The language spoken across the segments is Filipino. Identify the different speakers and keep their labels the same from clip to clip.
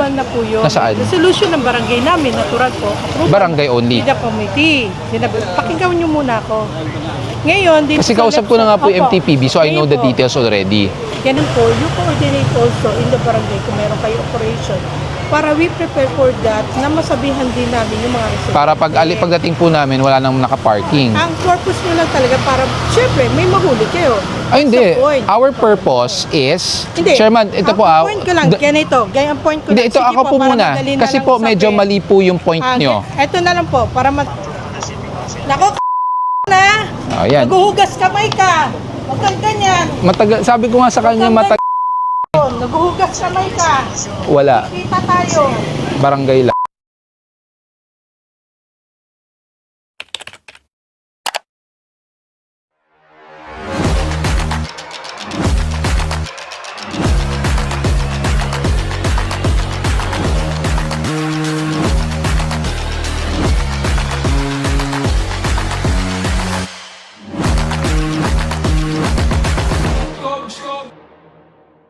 Speaker 1: na-approval na po yun.
Speaker 2: Nasaan?
Speaker 1: Resolution ng barangay namin, natural po. Approval.
Speaker 2: Barangay only.
Speaker 1: Hindi na committee. Pakinggan nyo muna ako. Ngayon, dito
Speaker 2: Kasi kausap ko na nga po yung MTPB, so I know the details already.
Speaker 1: Ganun po, you coordinate also in the barangay kung meron kayo operation para we prepare for that na masabihan din namin yung mga residents.
Speaker 2: Para pagdating po namin, wala nang naka-parking.
Speaker 1: Ang purpose nyo lang talaga para, syempre, may mahuli kayo.
Speaker 2: Ay, hindi.
Speaker 1: Sa point.
Speaker 2: Our purpose is,
Speaker 1: Hindi.
Speaker 2: Chairman, ito po
Speaker 1: Ang point ko lang, ganito. Gaya ang point ko
Speaker 2: Hindi,
Speaker 1: lang.
Speaker 2: ito
Speaker 1: Sige
Speaker 2: ako po
Speaker 1: para
Speaker 2: muna.
Speaker 1: madali na
Speaker 2: Kasi
Speaker 1: lang
Speaker 2: po,
Speaker 1: usapin.
Speaker 2: medyo mali po yung point nyo.
Speaker 1: Ito na lang po, para Nako, na!
Speaker 2: Ayan.
Speaker 1: Naghuhugas kamay ka! Huwag kang ganyan!
Speaker 2: Sabi ko nga sa kanya,
Speaker 1: Naghuhugas kamay ka!
Speaker 2: wala.
Speaker 1: Kita tayo!
Speaker 2: Barangay lang.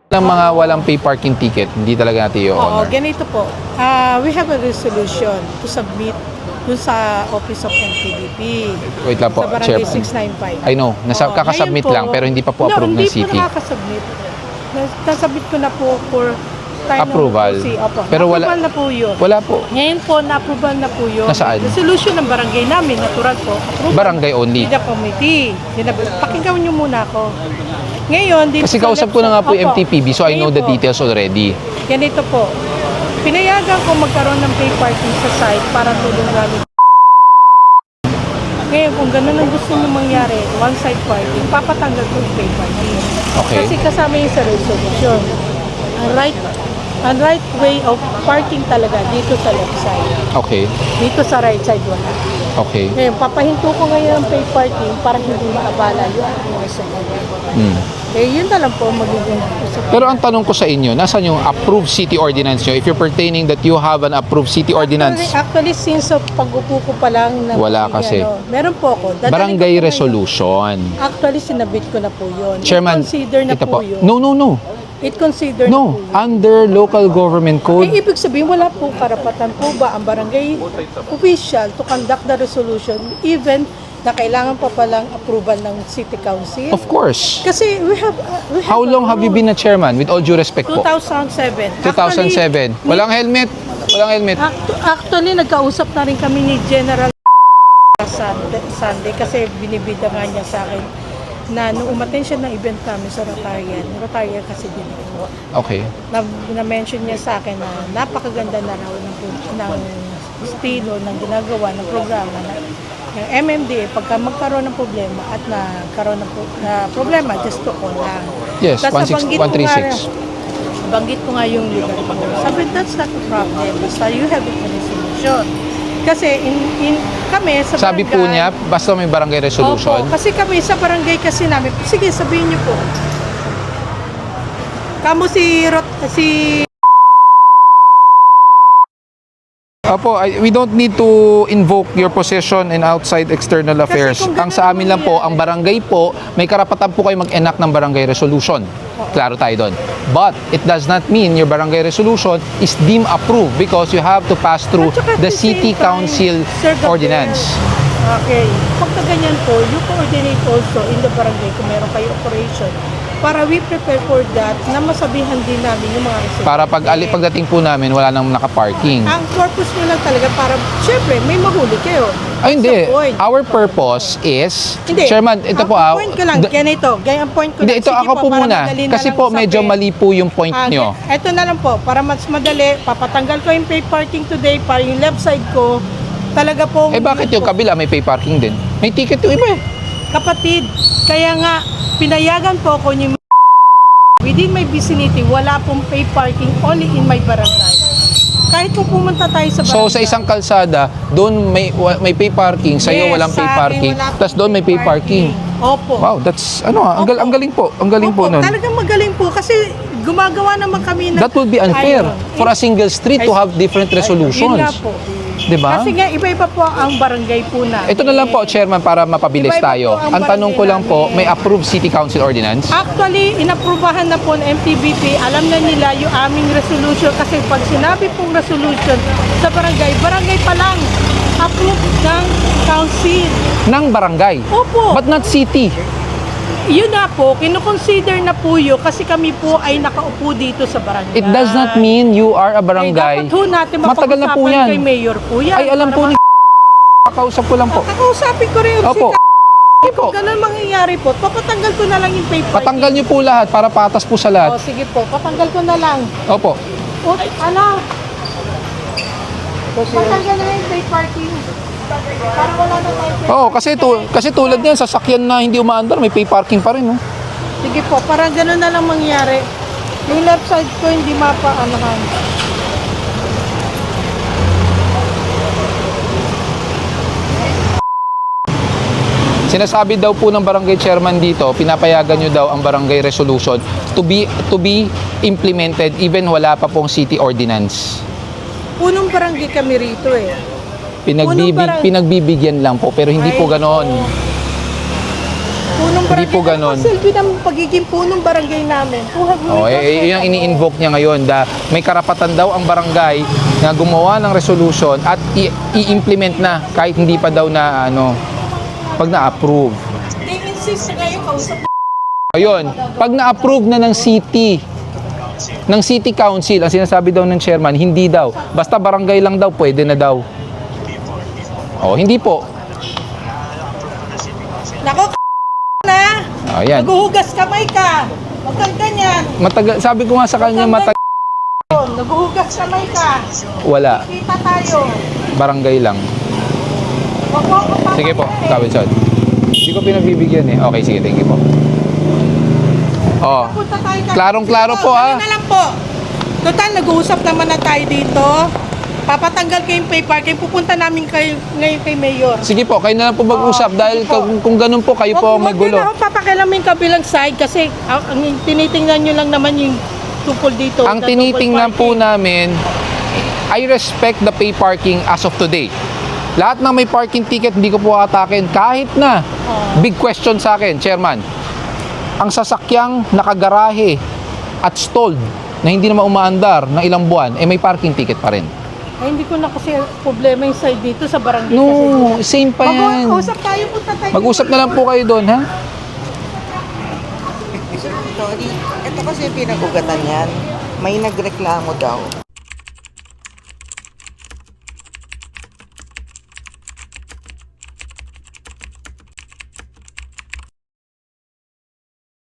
Speaker 2: Ng mga walang pay parking ticket, hindi talaga natin
Speaker 1: Oo,
Speaker 2: i-honor.
Speaker 1: ganito po. We have a resolution to submit dun sa Office of NPDP.
Speaker 2: Wait lang po,
Speaker 1: Sa Barangay
Speaker 2: Chair.
Speaker 1: 695.
Speaker 2: I know,
Speaker 1: Oo,
Speaker 2: kakasubmit
Speaker 1: ngayon po,
Speaker 2: lang, pero hindi pa po approved ng
Speaker 1: Hindi
Speaker 2: city.
Speaker 1: po nakakasubmit. Nasubmit ko na po for time
Speaker 2: Approval.
Speaker 1: ng QC. Opo.
Speaker 2: Pero wala-
Speaker 1: Na-approval na po yun.
Speaker 2: Wala po.
Speaker 1: Ngayon po, na-approval na po yun.
Speaker 2: Nasaan?
Speaker 1: Resolution ng barangay namin, natural po. Approval.
Speaker 2: Barangay only.
Speaker 1: Hindi na committee. Pakinggan nyo muna ako. Ngayon, dito
Speaker 2: Kasi
Speaker 1: sa
Speaker 2: kausap ko na nga po yung
Speaker 1: Opo.
Speaker 2: MTPB, so I know the
Speaker 1: Ngayon po,
Speaker 2: details already.
Speaker 1: Ganito po. Pinayagan ko magkaroon ng pay parking sa site para tulong namin. Ngayon, kung ganun ang gusto nyo mangyari, one-side parking, papatanggal ko yung pay parking.
Speaker 2: Okay.
Speaker 1: Kasi kasama yung sa resolution. Ang right way of parking talaga dito sa left side.
Speaker 2: Okay.
Speaker 1: Dito sa right side wala.
Speaker 2: Okay.
Speaker 1: Ngayon, papahinto ko ngayon ang pay parking para hindi maabala yung ating resident. Yun na lang po magiging usap.
Speaker 2: Pero ang tanong ko sa inyo, nasan yung approved city ordinance nyo? If you're pertaining that you have an approved city ordinance,
Speaker 1: Actually, since pag-upo ko pa lang na
Speaker 2: Wala kasi.
Speaker 1: meron po ako. Dadalhin
Speaker 2: barangay
Speaker 1: ko po ngayon.
Speaker 2: resolution.
Speaker 1: Actually, sinabit ko na po yun.
Speaker 2: Chairman,
Speaker 1: Consider na
Speaker 2: ito
Speaker 1: po
Speaker 2: po.
Speaker 1: yun.
Speaker 2: No.
Speaker 1: It consider na
Speaker 2: No,
Speaker 1: po yun.
Speaker 2: under local government code.
Speaker 1: Ibig sabihin, wala po karapatan po ba ang barangay official to conduct the resolution even na kailangan pa palang approval ng city council?
Speaker 2: Of course.
Speaker 1: Kasi we have
Speaker 2: How long have you been a chairman? With all due respect po.
Speaker 1: 2007.
Speaker 2: 2007. Walang helmet. Walang helmet.
Speaker 1: Actually, nagkausap na rin kami ni General Sunday kasi binibida nga niya sa akin na nung umaten siya ng event namin sa Rotarian kasi din ako.
Speaker 2: Okay.
Speaker 1: Na-mention niya sa akin na napakaganda na raw ng estilo ng ginagawa ng programa ng MMDA pagka magkaroon ng problema at nagkaroon ng problema, just to call lang.
Speaker 2: Yes,
Speaker 1: Tapos nabanggit ko
Speaker 2: 136.
Speaker 1: Banggit ko nga yung lugar ko. Sabi, that's not a problem. Basta you have a resolution. Kasi kami sa
Speaker 2: Sabi po
Speaker 1: barangay-
Speaker 2: niya, basta may barangay resolution.
Speaker 1: Opo, kasi kami sa barangay kasi namin, sige sabihin niyo po. Kamo si
Speaker 2: Opo, we don't need to invoke your position in outside external affairs.
Speaker 1: kung
Speaker 2: Ang
Speaker 1: ganun
Speaker 2: sa amin lang po,
Speaker 1: mangyari-
Speaker 2: ang barangay po, may karapatan po kayo mag-enact ng barangay resolution. Klaro tayo doon. But it does not mean your barangay resolution is deemed approved because you have to pass through
Speaker 1: At saka at
Speaker 2: the
Speaker 1: the
Speaker 2: city
Speaker 1: same time,
Speaker 2: council
Speaker 1: Sir Gabriel,
Speaker 2: ordinance.
Speaker 1: Okay. Pagka ganyan po, you coordinate also in the barangay kung meron kayo operation para we prepare for that na masabihan din namin yung mga residents.
Speaker 2: Para pagdating po namin, wala nang naka-parking.
Speaker 1: Ang purpose nyo lang talaga para, syempre, may mahuli kayo.
Speaker 2: Ay, hindi.
Speaker 1: Sa point.
Speaker 2: Our purpose is,
Speaker 1: Hindi.
Speaker 2: Chairman, ito po
Speaker 1: Ang point ko lang, ganito. Gaya ang point ko
Speaker 2: Hindi,
Speaker 1: lang.
Speaker 2: ito
Speaker 1: Sige
Speaker 2: ako po
Speaker 1: para
Speaker 2: muna.
Speaker 1: madali na
Speaker 2: Kasi
Speaker 1: lang
Speaker 2: po
Speaker 1: usapin.
Speaker 2: medyo mali po yung point nyo.
Speaker 1: Ito na lang po, para mas madali, papatanggal ko yung pay parking today para yung left side ko, talaga po.
Speaker 2: Eh bakit yung kabila may pay parking din? May ticket yung iba eh.
Speaker 1: Kapatid, kaya nga, pinayagan po ako yung within my vicinity, wala pong pay parking only in my barangay. Kahit kung pumunta tayo sa barangay.
Speaker 2: So sa isang kalsada, doon may pay parking, sa iyo
Speaker 1: Yes,
Speaker 2: walang pay
Speaker 1: sa akin
Speaker 2: parking,
Speaker 1: wala
Speaker 2: tapos
Speaker 1: pong
Speaker 2: doon may pay parking.
Speaker 1: Opo.
Speaker 2: Wow, that's ang
Speaker 1: Opo.
Speaker 2: galing po. Ang galing po
Speaker 1: Opo,
Speaker 2: nun.
Speaker 1: talagang magaling po kasi gumagawa naman kami ng
Speaker 2: That would be unfair
Speaker 1: Ayun.
Speaker 2: for a single street to have different
Speaker 1: Yun
Speaker 2: resolutions.
Speaker 1: nga po.
Speaker 2: 'Di ba?
Speaker 1: Kasi nga, iba-iba po ang barangay po na.
Speaker 2: Ito na lang po, Chairman, para mapabilis
Speaker 1: Iba-iba
Speaker 2: tayo.
Speaker 1: po ang
Speaker 2: Ang tanong ko
Speaker 1: barangay
Speaker 2: lang po,
Speaker 1: namin.
Speaker 2: may approved City Council ordinance?
Speaker 1: Actually, inaprubahan na po ng MTBP. Alam na nila yung aming resolution kasi pag sinabi pong resolution sa barangay, barangay pa lang approved ng council.
Speaker 2: Ng barangay?
Speaker 1: Opo.
Speaker 2: But not city?
Speaker 1: Yun na po, kinukonsider na po yun kasi kami po ay nakaupo dito sa barangay.
Speaker 2: It does not mean you are a barangay.
Speaker 1: Dapat ho natin
Speaker 2: Matagal na po
Speaker 1: mapag-usapan
Speaker 2: yan.
Speaker 1: kay Mayor po yan.
Speaker 2: Ay, alam po ni kakausap ko lang po.
Speaker 1: Kakausapin ko rin
Speaker 2: Opo.
Speaker 1: si Kung ganun mangyayari po, papatanggal ko na lang yung paper.
Speaker 2: Patanggal niyo po lahat para patas po sa
Speaker 1: O,
Speaker 2: lahat.
Speaker 1: sige po, patanggal ko na lang.
Speaker 2: Opo.
Speaker 1: O, ano? Patanggal na yung pay parking. Para wala na tayo pay
Speaker 2: Oo, kasi tulad niyan, sasakyan na hindi umaandar, may pay parking pa rin. Oh.
Speaker 1: Sige po, parang ganun na lang mangyari. Yung left side ko hindi mapa-anohan.
Speaker 2: Sinasabi daw po ng barangay chairman dito, pinapayagan nyo daw ang barangay resolution to be implemented even wala pa pong city ordinance.
Speaker 1: Punong barangay kami rito eh. barang-
Speaker 2: Pinagbibigyan lang po, pero hindi po ganon.
Speaker 1: Punong barangay.
Speaker 2: Hindi po ganon.
Speaker 1: Ang silbi ng pagiging punong barangay namin.
Speaker 2: Yung ini-invoke niya ngayon, may karapatan daw ang barangay na gumawa ng resolution at i-implement na kahit hindi pa daw na pag na-approve.
Speaker 1: They insist na ngayon kausap.
Speaker 2: Ayun, pag na-approve na ng city council, ang sinasabi daw ng chairman, hindi daw. Basta barangay lang daw, pwede na daw. Hindi po.
Speaker 1: Nako, na!
Speaker 2: Ayan.
Speaker 1: Naghuhugas kamay ka! Huwag kang ganyan!
Speaker 2: Sabi ko nga sa kanya,
Speaker 1: Naghuhugas kamay ka!
Speaker 2: wala.
Speaker 1: Kita tayo!
Speaker 2: Barangay lang.
Speaker 1: Huwag mo akong papakain.
Speaker 2: Sige po, Kabinson. Hindi ko pinagbibigyan eh. Okay, sige, thank you po.
Speaker 1: Punta tayo ka.
Speaker 2: Klarong-klaro po,
Speaker 1: Ano na lang po. Total, nag-uusap naman na tayo dito. Papatanggal ko yung pay parking. Pupunta namin ngayon kay Mayor.
Speaker 2: Sige po, kayo na lang po mag-usap dahil
Speaker 1: sige po.
Speaker 2: kung ganun po, kayo po may gulo.
Speaker 1: Huwag na ako papakialamin kabilang side kasi ang tinitingnan nyo lang naman yung tungkol dito.
Speaker 2: Ang
Speaker 1: na
Speaker 2: tinitingnan
Speaker 1: double
Speaker 2: po
Speaker 1: parking.
Speaker 2: namin, I respect the pay parking as of today. Lahat na may parking ticket, hindi ko po atakin. Kahit na, big question sa akin, Chairman. Ang sasakyang nakagarahe at stalled na hindi naman umaandar ng ilang buwan, may parking ticket pa rin.
Speaker 1: Ay, hindi ko na kasi problema yung side dito sa barangay.
Speaker 2: No, same pa yan.
Speaker 1: Mag-usap tayo, punta tayo.
Speaker 2: Mag-usap na lang po kayo doon, ha?
Speaker 3: Sorry, ito kasi pinag-ugatan yan. May nagreklamo daw.